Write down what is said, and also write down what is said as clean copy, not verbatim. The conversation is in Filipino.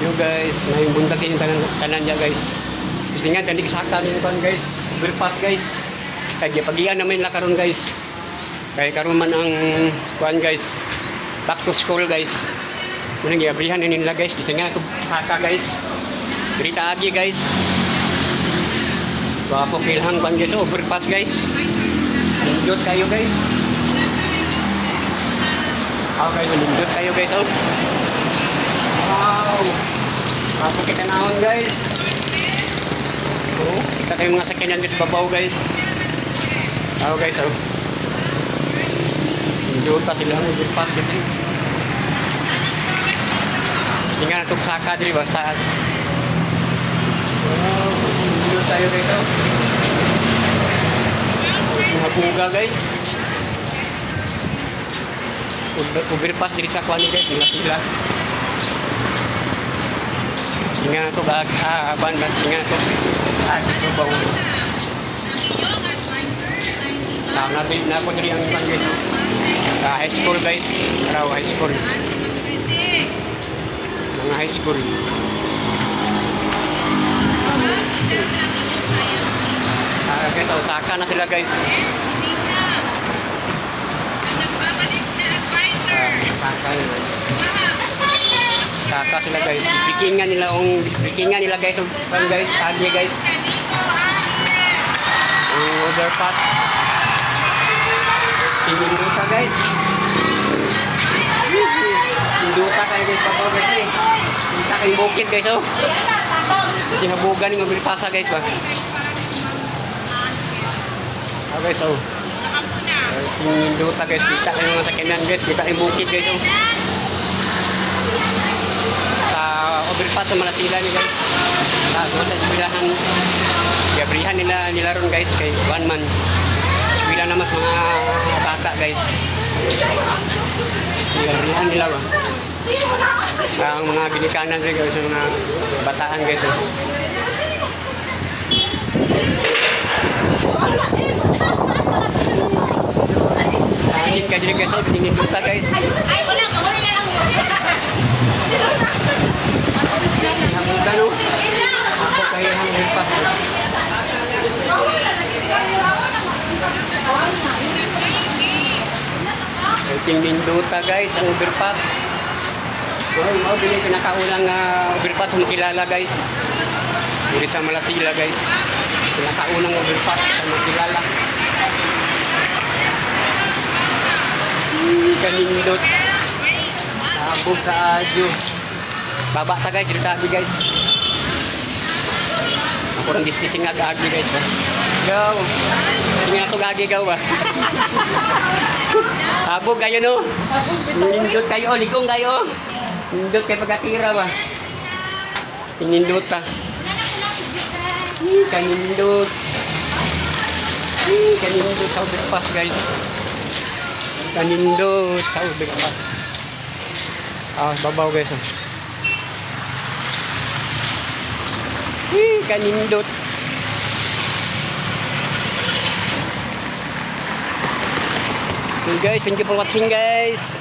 Yo guys, may bundag yung tanan niya guys. Gusto nga tandig sa kami kan guys. Overpass guys. Kaya pagian namin la karon guys. Kaya karon man ang kuan guys. Back to school guys. Muna giabrihan nila guys. Dito nga saka guys. Dirita agi guys. Bapo kilhang kuan guys, overpass guys. Lindot kayo guys. Okay, lindot kayo guys. Oh. Wow. Bapo kita naon guys. Oh, kita kayo mga sakyanan dito babaw guys. Oh guys, oh. Lindot pa sila ang overpass dito. Singa natuk saka diri basta. Wow, lindot tayo guys. Oh. Mga puga guys. Overpass diri sa kuan guys, sila. Singa to bag ban singa to. Ito ba ulo. Nabi na ko diri ang kuan guys. High school guys, raw high school. Mga high school. Okay, so saka na sila guys. Saka sila guys. Bikingan nila guys. Pan guys, agi guys. Ang overpass. Induta guys. Induta kayo guys papaw guys. Kita kayo bukid guys oh. Sinabugan ng overpass guys ba. Okay, so Induta guys, kita kayo mga sakyanan guys, kita kayo bukid guys oh. Sa overpass sa Malasila ni guys. Sa eskwelahan, gabrihan nila ron guys kay one man. Eskwela naman mga bata guys. Gabrihan nila ba. Ang mga binikanan rin guys, mga bataan guys oh. Angin ka diri guys, oh, Induta guys. Ay, wala na lang. Hamugan oh. Ako kayo ang overpass. Induta guys, ang overpass. Oh, din yung pinakaunang overpass mo kilala guys. Diri sa Malasila guys. Pinakaunang overpass mo kilala. Kanindot. Abog sa adyo. Baba ta guys, dito tabi guys. Ako rin dito nga agi guys ba. Go. Hindi na ito gagi gaw ba. Abog kayo no. Nindot kayo, likong kayo. Nindot kayo pagkatira ba. Nindot ta. Kanindot. Kanindot sa overpass guys. Kanindot sa overpass. Babaw guys. Kanindot. Okay guys, thank you for watching guys.